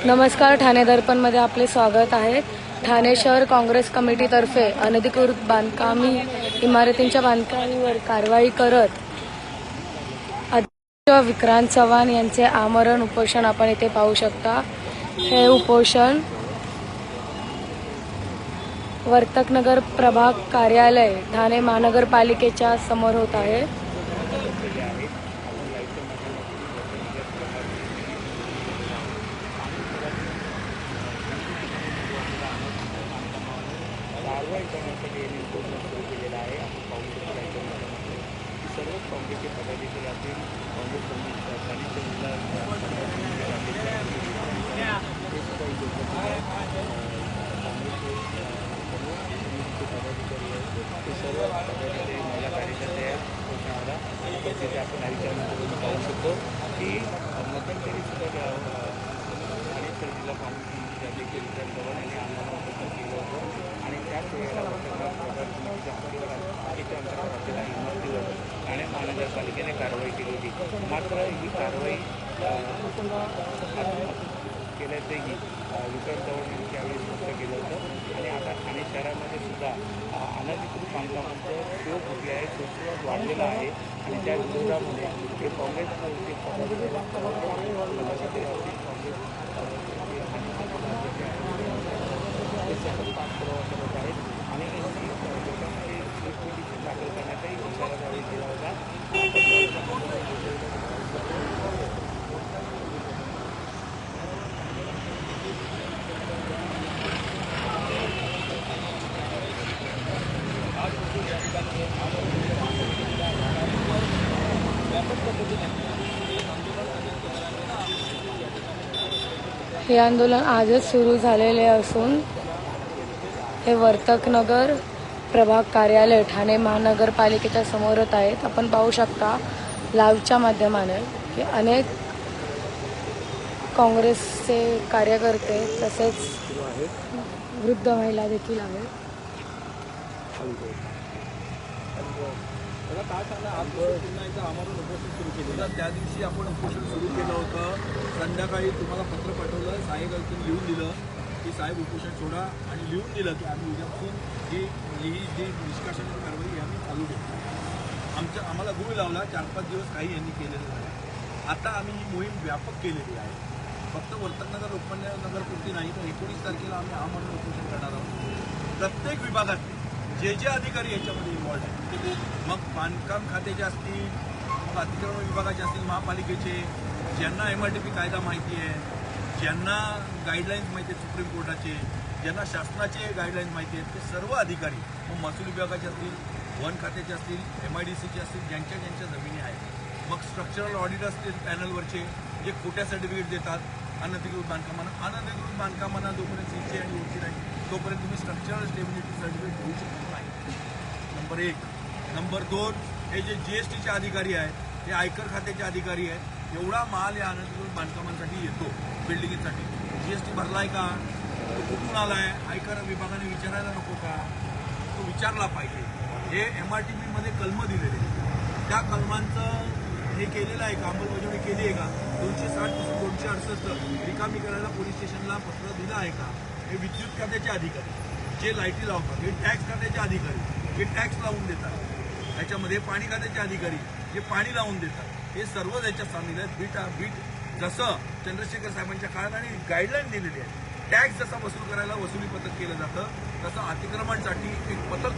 नमस्कार, ठाणे दर्पणमध्ये आपले स्वागत आहे। ठाणे शहर काँग्रेस कमिटीतर्फे अनधिकृत बांधकामी इमारतींच्या बांधकामावर कारवाई करत अध्यक्ष विक्रांत चव्हाण यांचे आमरण उपोषण आपण इथे पाहू शकता। हे उपोषण वर्तकनगर प्रभाग कार्यालय ठाणे महानगरपालिकेच्या समोर होत आहे। कारवाई करण्यासाठी यांनी उपोषण सुरू केलेलं आहे। आपण पाहू शकतो सर्व काँग्रेसचे पदाधिकारी असतील, काँग्रेस कमिटीच्या स्थानिक जिल्हा पदाधिकारी आहेत, ते सर्व पदाधिकारी महिला कार्यकर्ते आहेत उपोषणाला तिथे आपण आयुष्यामध्ये पाहू शकतो की मध्यंतरी सुद्धा ठाणे शहर जिल्हा काँग्रेस अध्यक्ष विक्रांत चव्हाण यांनी आम्हाला उपोषण केलं होतं आणि त्याच वेळेला अंतर्गत इमारतीवर ठाणे महानगरपालिकेने कारवाई केली होती। मात्र ही कारवाई केल्याचंही विक्रांत चव्हाण यांनी त्यावेळी स्पष्ट केलं होतं आणि आता ठाणे शहरामध्ये सुद्धा अनधिकृत बांधकामांचं शोध होती आहे, शोध वाढलेला आहे आणि त्या विरोधामध्ये हे काँग्रेसचे सतत पाठपुरावा करत आहेत आणि लोकांमध्ये पिटिशन दाखल करण्याचाही इशारा त्यावेळी दिला होता। हे आंदोलन आजच सुरू झालेले असून हे वर्तकनगर प्रभाग कार्यालय ठाणे महानगरपालिकेच्या समोरच आहेत। आपण पाहू शकता लाईव्हच्या माध्यमाने की अनेक काँग्रेसचे कार्यकर्ते तसेच वृद्ध महिला देखील आहेत। मला काय सांगा, आज पुन्हा एकदा आम्हाला उपोषण सुरू केलं। त्या दिवशी आपण उपोषण सुरू केलं होतं, संध्याकाळी तुम्हाला पत्र पाठवलं, साहेब लिहून दिलं की साहेब उपोषण सोडा आणि लिहून दिलं की आम्ही उद्यापासून ही जी निष्कासनाची कारवाई आम्ही चालू ठेवतो। आम्हाला गुळ लावला, 4-5 दिवस काही यांनी केलेलं नाही। आता आम्ही ही मोहीम व्यापक केलेली आहे, फक्त वर्तकनगर लोकमान्यनगरपुरती नाही तर 19 तारखेला आम्ही आमरण उपोषण करणार आहोत। प्रत्येक विभागातले जे अधिकारी याच्यामध्ये इन्व्हॉल्ड आहेत, मग बांधकाम खात्याचे असतील, मग अतिक्रमण विभागाचे असतील, महापालिकेचे, ज्यांना MRTP कायदा माहिती आहे, ज्यांना गाईडलाईन्स माहिती आहेत सुप्रीम कोर्टाचे, ज्यांना शासनाचे गाईडलाईन्स माहिती आहेत, ते सर्व अधिकारी मग महसूल विभागाचे असतील, वन खात्याचे असतील, MIDCचे असतील, ज्यांच्या जमिनी आहेत, मग स्ट्रक्चरल ऑडिट असतील पॅनलवरचे जे खोट्या सर्टिफिकेट देतात अनधिकृत बांधकामांना जोपर्यंत CC आणि OC नाही तोपर्यंत तुम्ही स्ट्रक्चरल स्टेबिलिटी सर्टिफिकेट घेऊ शकत नाही। नंबर 1। नंबर 2, हे जे GSTचे अधिकारी आहेत, हे आयकर खात्याचे अधिकारी आहेत। एवढा माल या अनधिकृत बांधकामांसाठी येतो, बिल्डिंगसाठी GST भरलाय का, तो कुठून आलाय, आयकर विभागाने विचारायला नको का, तो विचारला पाहिजे। हे MRTPमध्ये कलम दिलेले, त्या कलमांचं हे केलेलं आहे का, अंमलबजावणी केली आहे का, 260-268 रिकामी करायला पोलीस स्टेशनला पत्र दिलं आहे का, हे विद्युत खात्याचे अधिकारी जे लाईटी लावतात, हे टॅक्स खात्याचे अधिकारी जे टॅक्स लावून देतात, त्याच्यामध्ये पाणी खात्याचे अधिकारी जे पाणी लावून देतात, हे सर्व याच्यात सामील आहेत। बीट जसं चंद्रशेखर साहेबांच्या काळात आणि गाईडलाईन दिलेली आहे, टॅक्स जसा वसूल करायला वसुली पथक केलं जातं तसं अतिक्रमणसाठी एक पथक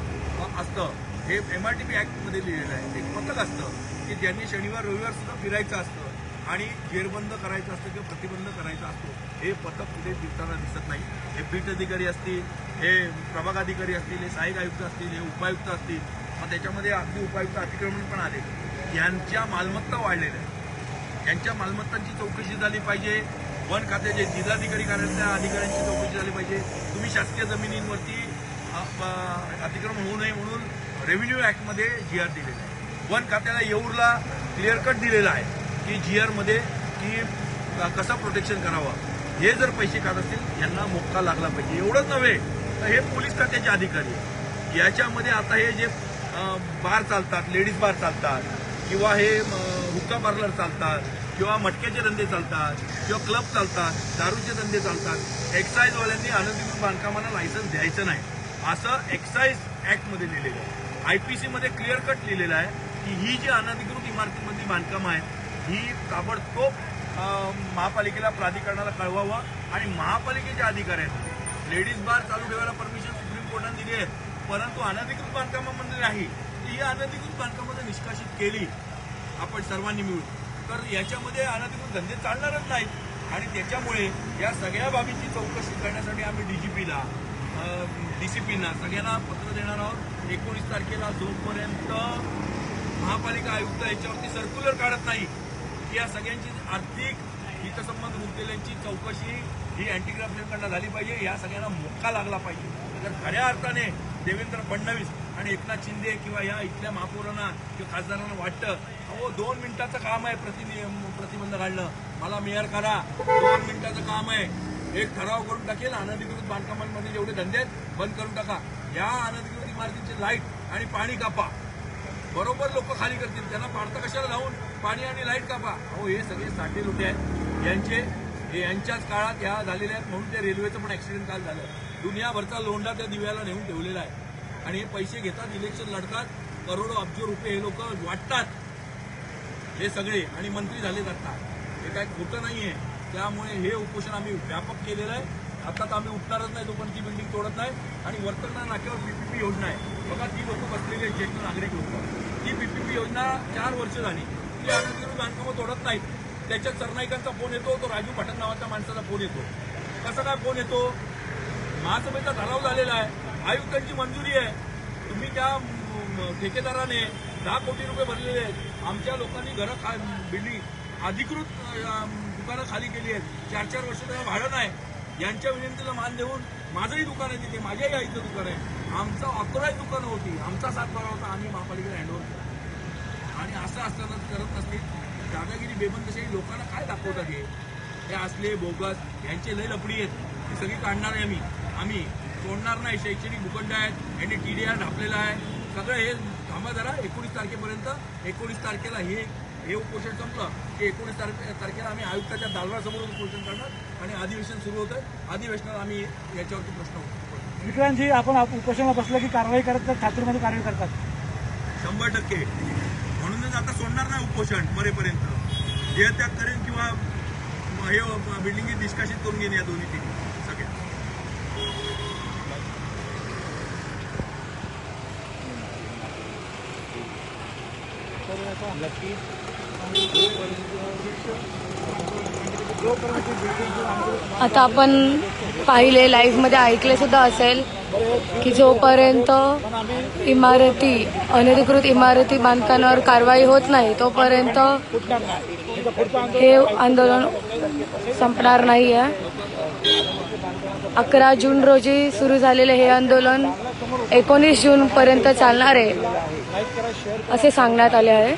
असतं। हे MRTP ॲक्टमध्ये लिहिलेलं आहे, एक पथक असतं की ज्यांनी शनिवार रविवार सुद्धा फिरायचं असतं आणि जेरबंद करायचं असतं किंवा प्रतिबंध करायचा असतो। हे पथक कुठे फिरताना दिसत नाही। हे बीट अधिकारी असतील, हे प्रभाग अधिकारी असतील, हे सहाय्यक आयुक्त असतील, हे उपायुक्त असतील, मग त्याच्यामध्ये अगदी उपायुक्त अतिक्रमण पण आले, यांच्या मालमत्ता वाढलेल्या आहेत, यांच्या मालमत्तांची चौकशी झाली पाहिजे। वन खात्याचे जिल्हाधिकारी कार्यालयाच्या अधिकाऱ्यांची चौकशी झाली पाहिजे। तुम्ही शासकीय जमिनींवरती अतिक्रमण होऊ नये म्हणून रेव्हेन्यू ॲक्टमध्ये GR दिलेला आहे, वन खात्याला येऊरला क्लिअर कट दिलेला आहे की GRमध्ये की कसं प्रोटेक्शन करावं। हे जर पैसे काढत असतील यांना मोक्का लागला पाहिजे। एवढंच नव्हे तर हे पोलीस खात्याचे अधिकारी याच्यामध्ये आता हे जे बार चालतात, लेडीज बार चालतात किंवा हे हुक्का पार्लर चालतात, किंवा मटक्याचे धंदे चालतात किंवा क्लब चालतात, दारूचे धंदे चालतात, एक्साईजवाल्यांनी अनधिकृत बांधकामांना लायसन्स द्यायचं नाही असं एक्साईज ऍक्टमध्ये लिहिलेलं आहे. IPC मध्ये क्लिअर कट लिहिलेलं आहे की ही जी अनधिकृत इमारतीमधली बांधकामं आहेत ही ताबडतोब महापालिकेला प्राधिकरणाला कळवावं आणि महापालिकेचे अधिकारी आहेत लेडीज बार चालू ठेवायला परमिशन सुप्रीम कोर्टाने दिली आहे, परंतु अनधिकृत बांधकामामध्ये नाही. ही अनधिकृत बांधकामामध्ये निष्कासित केली आपण सर्वांनी मिळून तर याच्यामध्ये अनधिकृत धंदे चालणारच नाहीत आणि त्याच्यामुळे या सगळ्या बाबींची चौकशी करण्यासाठी आम्ही DGPला DCPना सगळ्यांना पत्र देणार आहोत. 19 तारखेला जोपर्यंत महापालिका आयुक्त याच्यावरती सर्क्युलर काढत नाही की या सगळ्यांची आर्थिक हितसंबंध गुंतलेल्यांची चौकशी ही अँटी करप्शनकडनं झाली पाहिजे, या सगळ्यांना मोका लागला पाहिजे. तर खऱ्या अर्थाने देवेंद्र फडणवीस आणि एकनाथ शिंदे किंवा या इथल्या महापौरांना किंवा खासदारांना वाटतं अहो 2 मिनिटाचं काम आहे प्रतिबंध घालणं, मला मेयर करा, 2 मिनिटाचं काम आहे, एक ठराव करून टाकेल, अनधिकृत बांधकामांमध्ये जेवढे धंदे आहेत बंद करून टाका, या अनधिकृत इमारतींचे लाईट आणि पाणी कापा, बरोबर लोक खाली करतील, त्यांना पाडता कशाला जाऊन पाणी आणि लाईट कापा. अहो हे सगळे साठे लुटे आहेत, यांच्याच काळात ह्या झालेल्या आहेत म्हणून त्या रेल्वेचं पण ऍक्सिडेंट काल झालं. दुनियाभरचा लोंढा त्या दिव्याला नेऊन ठेवलेला आहे आणि हे पैसे घेतात, इलेक्शन लढतात, करोडो अब्ज रुपये हे लोक वाटतात हे सगळे आणि मंत्री झाले जातात. हे काय खोटं नाहीये. त्यामुळे हे उपोषण आम्ही व्यापक केलेलं आहे. आता तर आम्ही उठणारच नाही तोपर्यंत ती बिल्डिंग तोडत नाही आणि वर्तमान नाक्यावर PPP योजना आहे बघा, ती लोक बसलेली आहेत, ज्येष्ठ नागरिक लोक, ती PPP योजना 4 वर्ष झाली, ती अनधिकृत बांधकामं तोडत नाहीत. त्याच्यात सरनाईकांचा फोन येतो, तो राजू पाटण नावाच्या माणसाचा फोन येतो. कसा काय फोन येतो? महासभेचा ठराव झालेला आहे, आयुक्तांची मंजुरी आहे, तुम्ही त्या ठेकेदाराने 10 कोटी रुपये भरलेले आहेत, आमच्या लोकांनी घरं बिल्डिंग अधिकृत दुकानं खाली केली आहेत, 4-4 वर्ष त्याला भाडं नाही, यांच्या विनंतीला मान देऊन माझंही दुकान आहे तिथे, माझ्याही आईचं दुकान आहे, आमचं 11 दुकानं होती, आमचा 7-12 होता, आम्ही महापालिकेला हँडओव्हर केला. आणि असं असताना करत नसतील दादागिरी बेबंदशाही लोकांना काय दाखवतात हे असले बोगस, यांचे लय लपडी आहेत, ती सगळी काढणार आहे आम्ही सोडणार नाही. शैक्षणिक भूखंड आहेत, यांनी TDR ढापलेला आहे, सगळं हे थांबा जरा. 19 तारखेपर्यंत 19 तारखेला हे उपोषण संपलं की 19 तारखेला आम्ही आयुक्ताच्या दालनासमोर उपोषण करणार आणि अधिवेशन सुरू होतं. अधिवेशनात आम्ही याच्यावरती प्रश्न होतो. विक्रांतजी, आपण उपोषणाला बसलं की कारवाई करतात, ठाकूरमध्ये कारवाई करतात 100%. म्हणूनच आता सोडणार नाही उपोषण मरेपर्यंत, जे त्याग करेन किंवा हे बिल्डिंग निष्कासित करून घेईन या दोन्ही सगळ्या. आता आपण पाहिले लाईव्हमध्ये ऐकले सुद्धा असेल की जोपर्यंत अनधिकृत इमारती बांधकामावर कारवाई होत नाही तोपर्यंत हे आंदोलन संपणार नाही आहे. 11 जून रोजी सुरू झालेले हे आंदोलन 19 जूनपर्यंत चालणार आहे असे सांगण्यात आले आहे.